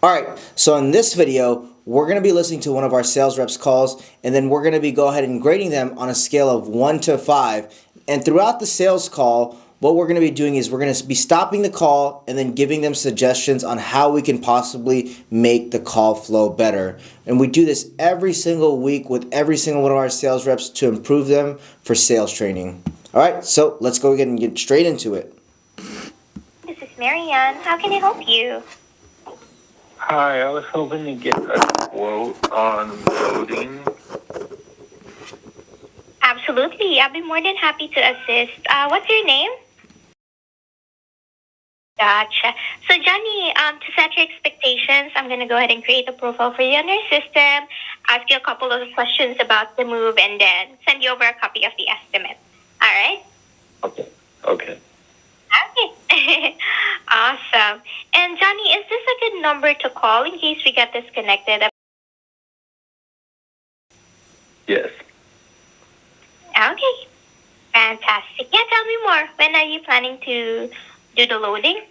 Alright, so in this video, we're going to be listening to one of our sales reps calls, and then we're going to be go ahead and grading them on a scale of 1 to 5. And throughout the sales call, what we're going to be doing is we're going to be stopping the call and then giving them suggestions on how we can possibly make the call flow better. And we do this every single week with every single one of our sales reps to improve them for sales training. Alright, so let's go ahead and get straight into it. This is Marianne. How can I help you? Hi, I was hoping to get a quote on loading. Absolutely. I'll be more than happy to assist. What's your name? Gotcha. So, Johnny, to set your expectations, I'm going to go ahead and create a profile for you on your system, ask you a couple of questions about the move, and then send you over a copy of the estimate. All right? Okay. Okay. Awesome. And, Johnny, is this a good number to call in case we get disconnected? Yes. Okay. Fantastic. Yeah, tell me more. When are you planning to do the loading?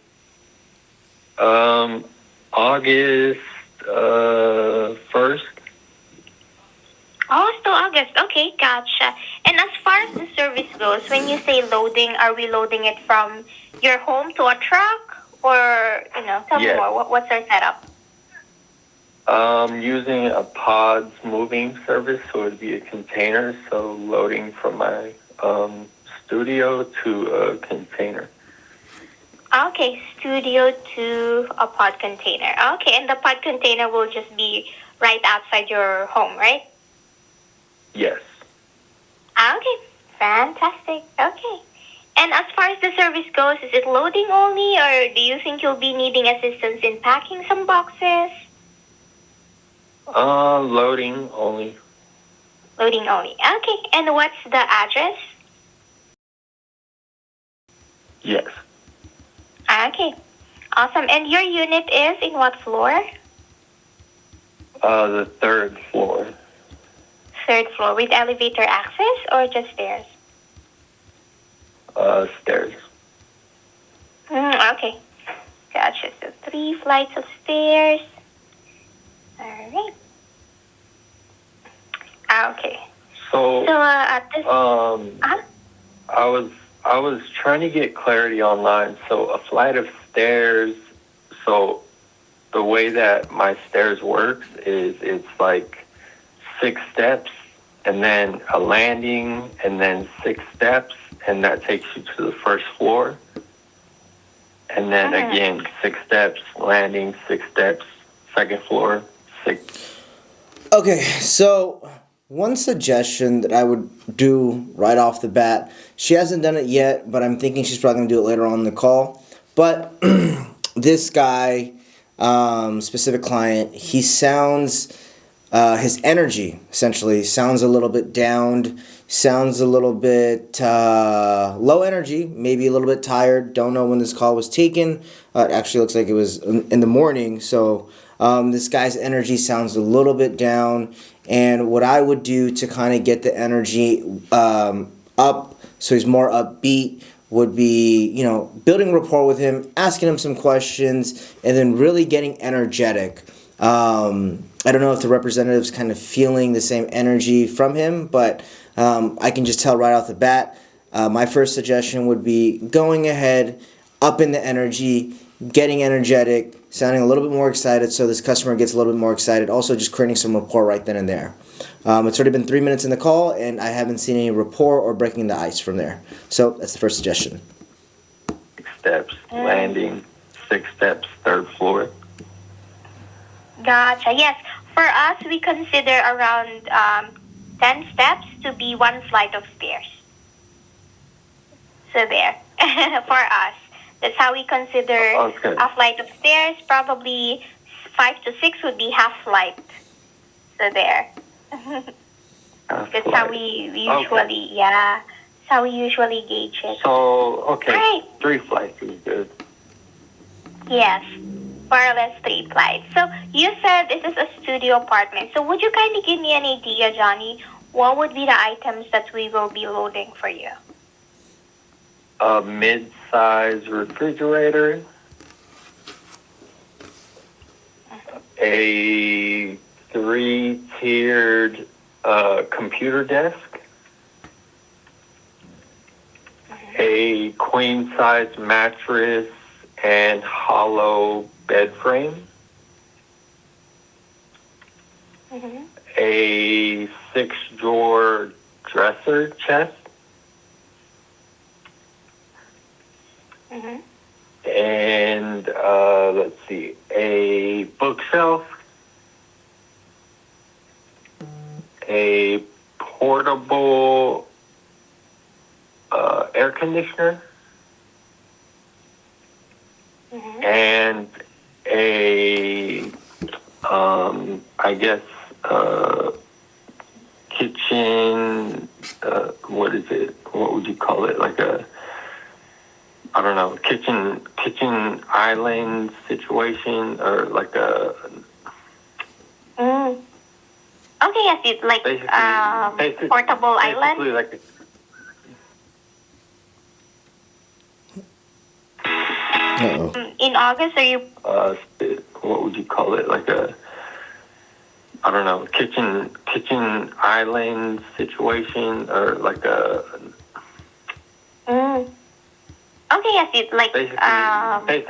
August 1st. Oh, still August. Okay, gotcha. And as far as the service goes, when you say loading, are we loading it from your home to a truck? Or, tell me more. What's our setup? Using a pods moving service, so it would be a container, so loading from my studio to a container. Okay, studio to a pod container. Okay, and the pod container will just be right outside your home, right? Yes. Okay, fantastic. Okay. And as far as the service goes, is it loading only, or do you think you'll be needing assistance in packing some boxes? Loading only. Loading only. Okay, and what's the address? Yes. Okay, awesome. And your unit is in what floor? The 3rd floor. 3rd floor, with elevator access or just stairs? Stairs. Okay, gotcha. So 3 flights of stairs. All right. Okay. So at this. I was trying to get clarity online. So a flight of stairs. So the way that my stairs works is it's like 6 steps, and then a landing, and then 6 steps, and that takes you to the 1st floor. And then again, 6 steps, landing, 6 steps, 2nd floor, 6. Okay, so one suggestion that I would do right off the bat, she hasn't done it yet, but I'm thinking she's probably going to do it later on in the call. But this guy, specific client, he sounds, his energy essentially sounds a little bit downed, sounds a little bit low energy, maybe a little bit tired. Don't know when this call was taken. It actually looks like it was in the morning, so this guy's energy sounds a little bit down, and what I would do to kind of get the energy up so he's more upbeat would be, building rapport with him, asking him some questions, and then really getting energetic. I don't know if the representative's kind of feeling the same energy from him, but I can just tell right off the bat. My first suggestion would be going ahead, upping the energy, getting energetic, sounding a little bit more excited so this customer gets a little bit more excited. Also, just creating some rapport right then and there. It's already been 3 minutes in the call, and I haven't seen any rapport or breaking the ice from there. So that's the first suggestion. 6 steps, landing, 6 steps, 3rd floor. Gotcha. Yes. For us, we consider around 10 steps to be 1 flight of stairs. So there. For us. That's how we consider a flight of stairs. Probably 5 to 6 would be half flight. So there. That's how we usually, that's how we usually gauge it. So, okay, right. 3 flights is good. Yes, more or less 3 flights. So you said this is a studio apartment. So would you kindly give me an idea, Johnny? What would be the items that we will be loading for you? A mid-size refrigerator, a three-tiered computer desk, a queen-size mattress and hollow bed frame, a 6-drawer dresser chest, and let's see, a bookshelf, a portable air conditioner, and a I guess kitchen. What is it? What would you call it? Like a, I don't know, kitchen island situation, or like a. Okay, yes, it's like portable island. Basically like a, In August, are you? what would you call it? Like a, I don't know, kitchen island situation, or like a. Okay, yes, it's like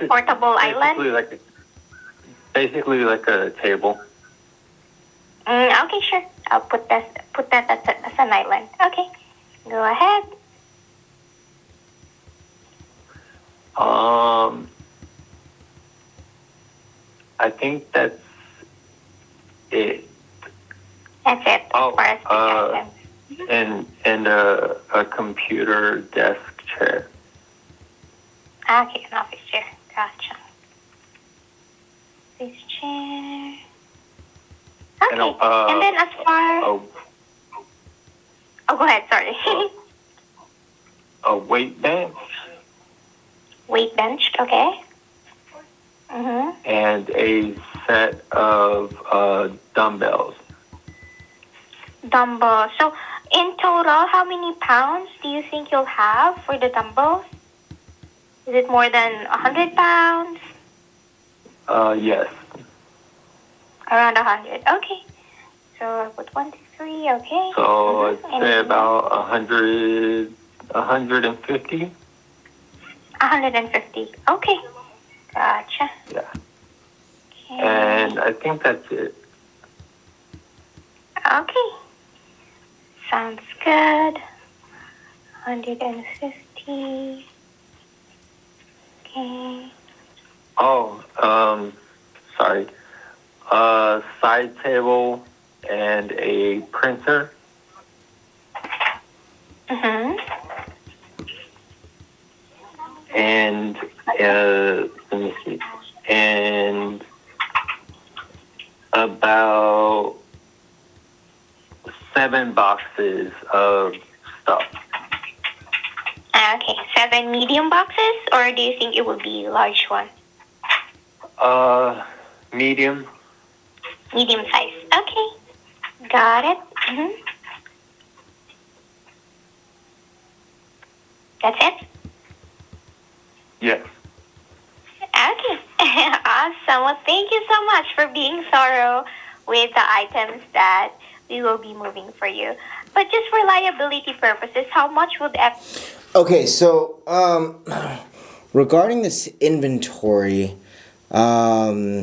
portable island. Basically like a table. Okay, sure. I'll put that as an island. Okay, go ahead. I think that's it. That's it. Oh, as far as the items. and a computer desk chair. Okay, an office chair. Gotcha. This chair. Okay, and then as far. Oh, go ahead. Sorry. A weight bench. Weight bench. Okay. And a set of dumbbells. Dumbbells. So, in total, how many pounds do you think you'll have for the dumbbells? Is it more than 100 pounds? Yes. Around 100. Okay. So, I'll put 1, 2, 3. Okay. So, I'd say about 100, 150. 150. Okay. Gotcha. Yeah. Okay. And I think that's it. Okay. Sounds good. 150. Okay. Oh, sorry. A side table and a printer. And let me see. And about 7 boxes of stuff. Okay, 7 medium boxes, or do you think it would be a large one? Medium. Medium size. Okay, got it. That's it? Yes. Okay, awesome. Well, thank you so much for being thorough with the items that we will be moving for you. But just for liability purposes, how much would that... Okay, so regarding this inventory, what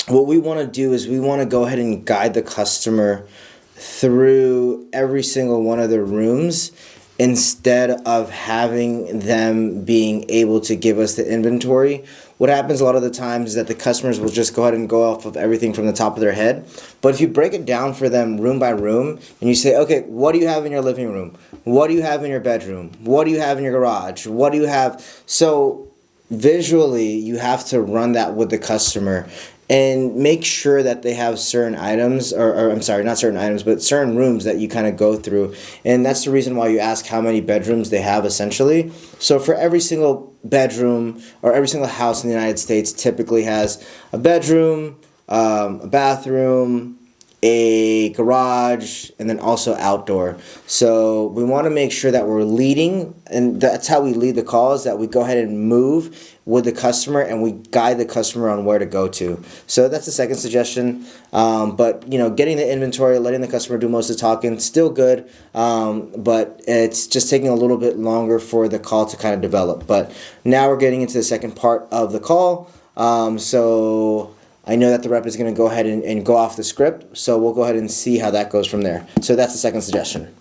we want to do is we want to go ahead and guide the customer through every single one of the rooms instead of having them being able to give us the inventory. What happens a lot of the times is that the customers will just go ahead and go off of everything from the top of their head. But if you break it down for them room by room and you say, okay, what do you have in your living room? What do you have in your bedroom? What do you have in your garage? What do you have? So visually, you have to run that with the customer and make sure that they have certain items, or I'm sorry, not certain items, but certain rooms that you kind of go through. And that's the reason why you ask how many bedrooms they have, essentially. So for every single bedroom or every single house in the United States typically has a bedroom, a bathroom, a garage, and then also outdoor. So we want to make sure that we're leading, and that's how we lead the calls, that we go ahead and move with the customer, and we guide the customer on where to go to. So that's the second suggestion. But getting the inventory, letting the customer do most of the talking, still good. But it's just taking a little bit longer for the call to kind of develop. But now we're getting into the second part of the call. So I know that the rep is going to go ahead and go off the script. So we'll go ahead and see how that goes from there. So that's the second suggestion.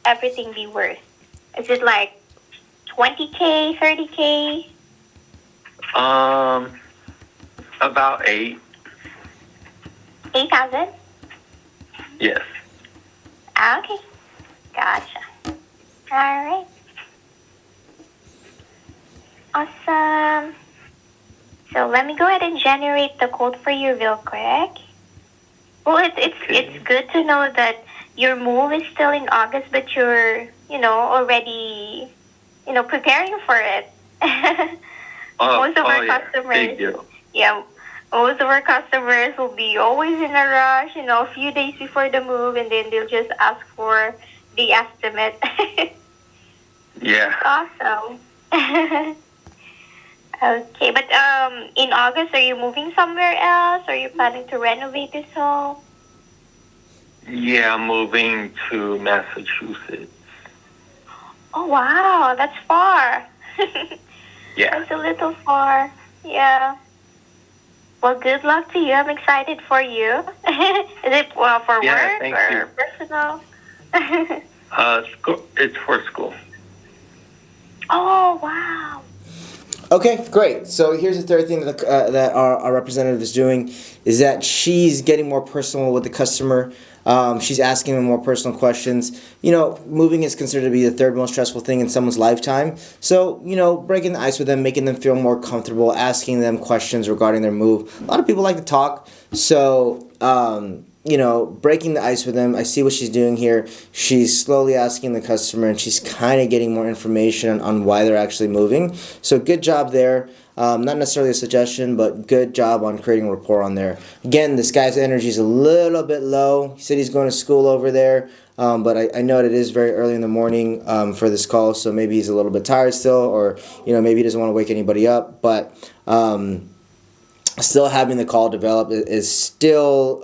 Everything be worth. Is it like 20K, 30K? About 8. 8,000? Yes. Okay. Gotcha. All right. Awesome. So let me go ahead and generate the code for you real quick. Well, it's good to know that your move is still in August, but you're already preparing for it. Most of our customers, big deal. yeah, most of our customers will be always in a rush, a few days before the move, and then they'll just ask for the estimate. Yeah. Awesome. Okay, but in August, are you moving somewhere else? Are you planning to renovate this home? Yeah, I'm moving to Massachusetts. Oh, wow, that's far. Yeah. That's a little far. Yeah. Well, good luck to you. I'm excited for you. Is it for work or personal? It's for school. Oh, wow. Okay, great. So here's the third thing that our representative is doing is that she's getting more personal with the customer. She's asking them more personal questions. Moving is considered to be the third most stressful thing in someone's lifetime. So, breaking the ice with them, making them feel more comfortable, asking them questions regarding their move. A lot of people like to talk. So, breaking the ice with them. I see what she's doing here. She's slowly asking the customer, and she's kind of getting more information on why they're actually moving. So good job there. Not necessarily a suggestion, but good job on creating rapport on there. Again, this guy's energy is a little bit low. He said he's going to school over there, but I know it is very early in the morning for this call, so maybe he's a little bit tired still, or maybe he doesn't want to wake anybody up. But still having the call develop is still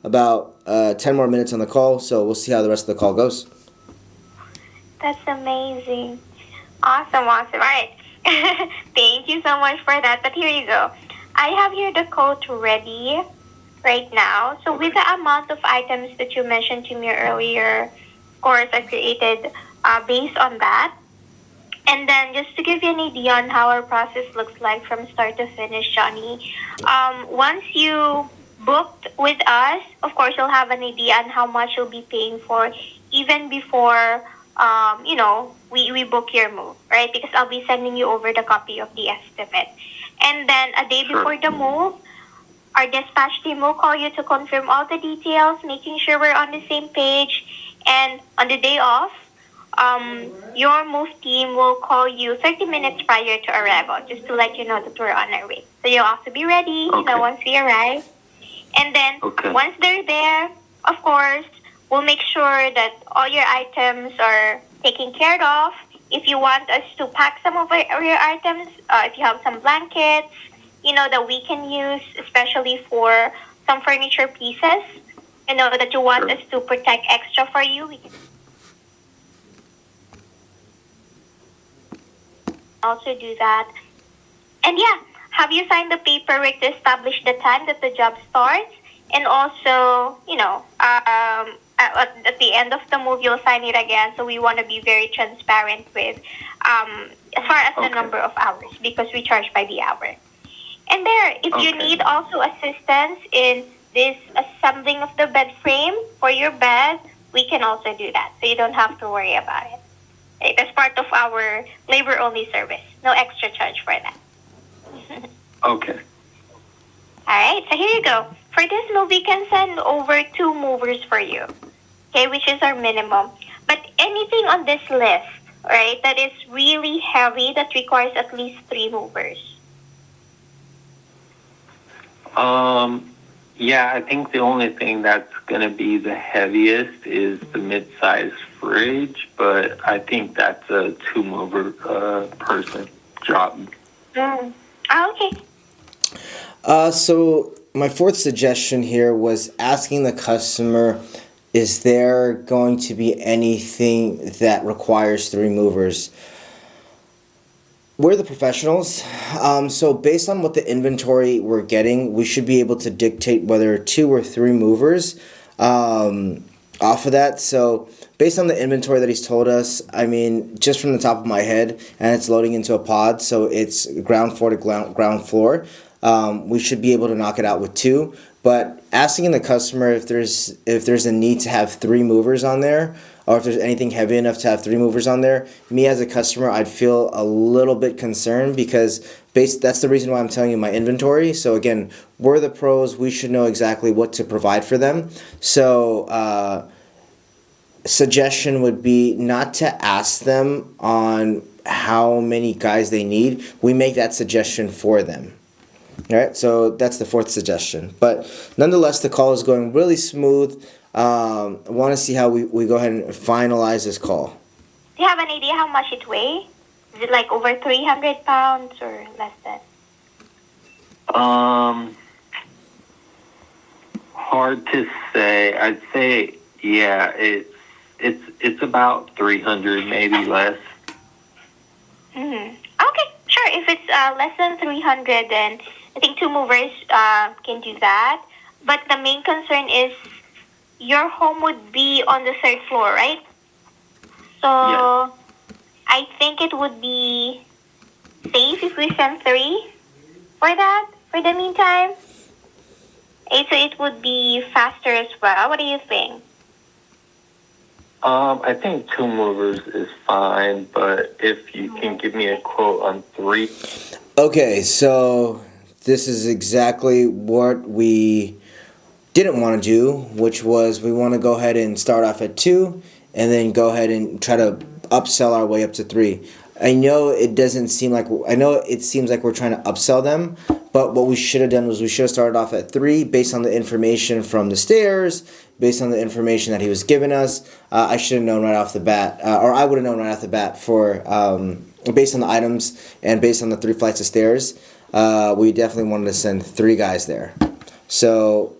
about 10 more minutes on the call, so we'll see how the rest of the call goes. That's amazing. Awesome. All right. Thank you so much for that. But here you go. I have here the code ready right now. So with the amount of items that you mentioned to me earlier, of course, I created based on that. And then just to give you an idea on how our process looks like from start to finish, Johnny, once you booked with us, of course, you'll have an idea on how much you'll be paying for even before, we book your move, right? Because I'll be sending you over the copy of the estimate. And then a day before the move, our dispatch team will call you to confirm all the details, making sure we're on the same page. And on the day off, your move team will call you 30 minutes prior to arrival, just to let you know that we're on our way. So you'll have to be ready, once we arrive. And then once they're there, of course, we'll make sure that all your items are taken care of. If you want us to pack some of your items, if you have some blankets, that we can use, especially for some furniture pieces, that you want us to protect extra for you, we can also do that. And have you signed the paperwork to establish the time that the job starts? And also, at the end of the move, you'll sign it again. So we want to be very transparent with as far as the number of hours, because we charge by the hour. And if you need also assistance in this assembling of the bed frame for your bed, we can also do that. So you don't have to worry about it. Right? That's part of our labor-only service. No extra charge for that. Okay. All right, so here you go. For this move, we can send over 2 movers for you, which is our minimum. But anything on this list, right, that is really heavy, that requires at least 3 movers. Yeah, I think the only thing that's going to be the heaviest is the mid-size fridge, but I think that's a 2-mover person. drop. Mm. Oh, okay. So my fourth suggestion here was asking the customer, is there going to be anything that requires three movers? We're the professionals, so based on what the inventory we're getting, we should be able to dictate whether two or three movers off of that. So based on the inventory that he's told us, I mean, just from the top of my head, and it's loading into a pod, so it's ground floor to ground floor. We should be able to knock it out with two. But asking the customer if there's a need to have three movers on there, or if there's anything heavy enough to have three movers on there, me as a customer, I'd feel a little bit concerned because that's the reason why I'm telling you my inventory. So again, we're the pros. We should know exactly what to provide for them. So suggestion would be not to ask them on how many guys they need. We make that suggestion for them. All right, so that's the fourth suggestion. But nonetheless, the call is going really smooth. I want to see how we go ahead and finalize this call. Do you have an idea how much it weighs? Is it like over 300 pounds or less than? Hard to say. I'd say, yeah, it's about 300, maybe less. Mm-hmm. Okay, sure. If it's less than 300, then I think two movers can do that. But the main concern is your home would be on the third floor, right? So Yes. I think it would be safe if we send three for that, for the meantime. So it would be faster as well. What do you think? I think two movers is fine, but if you can give me a quote on three. Okay, so this is exactly what we didn't want to do, which was we want to go ahead and start off at two and then go ahead and try to upsell our way up to three. I know it seems like we're trying to upsell them, but what we should have done was we should have started off at three based on the information from the stairs, based on the information that he was giving us. I should have known right off the bat, or I would have known right off the bat for based on the items and based on the 3 flights of stairs. We definitely wanted to send 3 guys there. So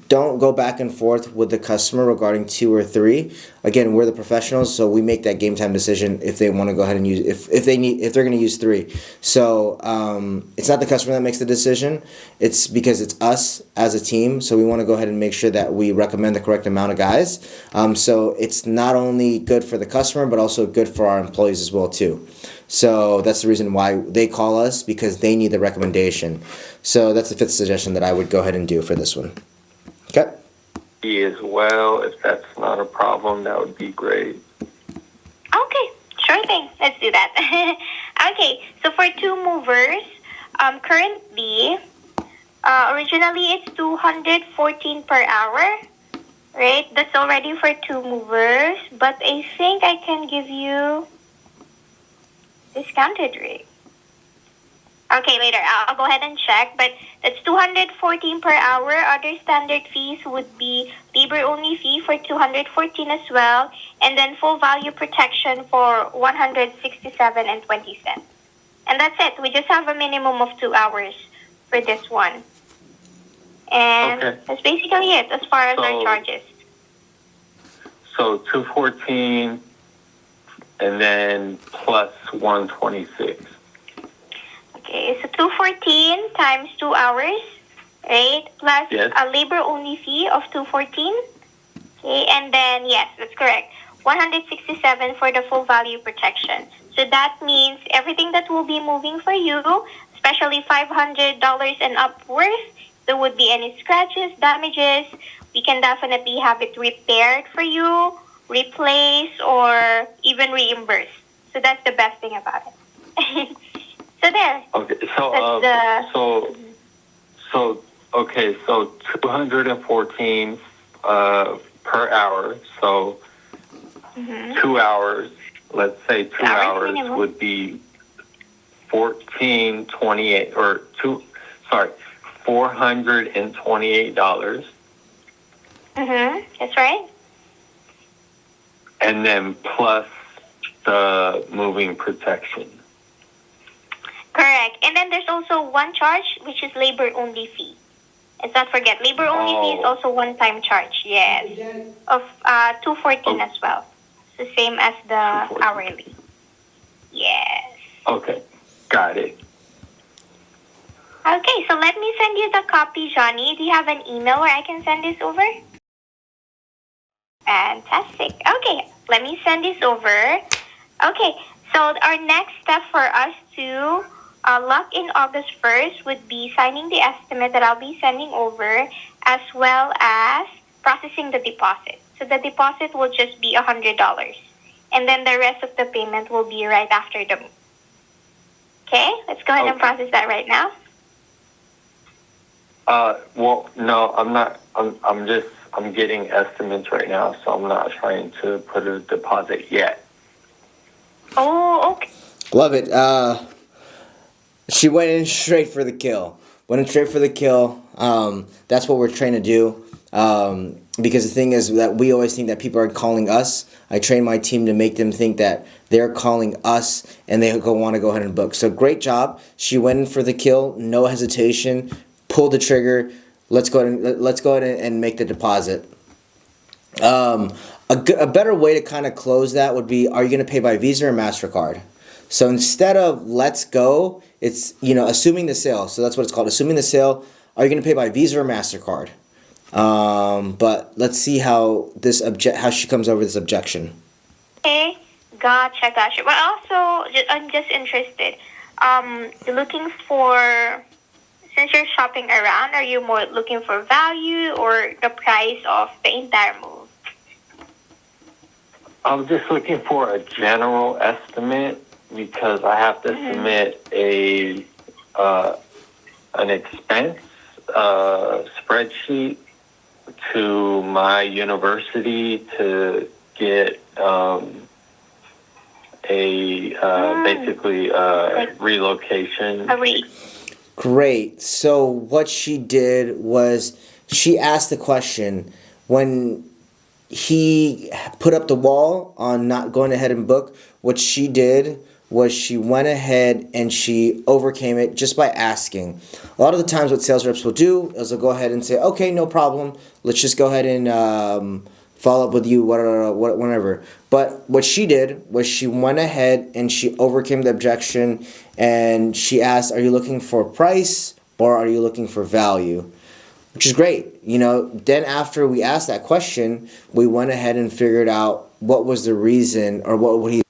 don't go back and forth with the customer regarding 2 or 3. Again, we're the professionals, so we make that game time decision if they want to go ahead and use if they're going to use 3. So it's not the customer that makes the decision. It's because it's us as a team. So we want to go ahead and make sure that we recommend the correct amount of guys. So it's not only good for the customer, but also good for our employees as well too. So that's the reason why they call us, because they need the recommendation. So that's the 5th suggestion that I would go ahead and do for this one. Okay. As well, if that's not a problem, that would be great. Okay, sure thing. Let's do that. Okay, so for 2 movers, currently, originally it's 214 per hour, right? That's already for 2 movers, but I think I can give you discounted rate. Okay, later. I'll go ahead and check, but that's 214 per hour. Other standard fees would be labor-only fee for 214 as well, and then full value protection for 167 and 20 cents. And that's it. We just have a minimum of 2 hours for this one. And Okay. that's basically it as far as our charges. So 214 and then plus 126. Okay, so 214 times 2 hours, right? Plus Yes. a labor-only fee of 214. Okay, and then, yes, that's correct. 167 for the full value protection. So that means everything that will be moving for you, especially $500 and upwards, there would be any scratches, damages, we can definitely have it repaired for you, replaced, or even reimbursed. So that's the best thing about it. So there. Okay, so so 214 per hour. So 2 hours. Let's say 2 hours minimum would be 1428 or $428, That's right. and then plus the moving protection. Correct. And then there's also one charge, which is labor-only fee. Let's not forget, labor-only fee is also one-time charge. Yes. Of $214 as well. It's the same as the hourly. Yes. Okay. Got it. Okay, so let me send you the copy, Johnny. Do you have an email where I can send this over? Fantastic. Okay, let me send this over. Okay, so our next step for us to lock in August 1st would be signing the estimate that I'll be sending over, as well as processing the deposit. So the deposit will just be $100. And then the rest of the payment will be right after the move. Okay, let's go ahead and process that right now. Well, no, I'm not. I'm getting estimates right now, so I'm not trying to put a deposit yet. Oh, okay. Love it. She went in straight for the kill. That's what we're trying to do. Because the thing is that we always think that people are calling us. I train my team to make them think that they're calling us and they want to go ahead and book. So great job. She went in for the kill, no hesitation, pulled the trigger. Let's go ahead and make the deposit. A better way to kind of close that would be, are you going to pay by Visa or MasterCard? So instead of let's go, it's, assuming the sale. So that's what it's called, assuming the sale. Are you going to pay by Visa or MasterCard? But let's see how she comes over this objection. Okay, gotcha. But also, I'm just interested. Looking for, since you're shopping around, are you more looking for value or the price of the entire move? I'm just looking for a general estimate because I have to submit an expense spreadsheet to my university to get basically relocation. Great. So what she did was she asked the question when he put up the wall on not going ahead and book. What she did was she went ahead and she overcame it just by asking. A lot of the times what sales reps will do is they'll go ahead and say, okay, no problem. Let's just go ahead and follow up with you, whatever. But what she did was she went ahead and she overcame the objection and she asked, are you looking for price or are you looking for value? Which is great. Then after we asked that question, we went ahead and figured out what was the reason or what would he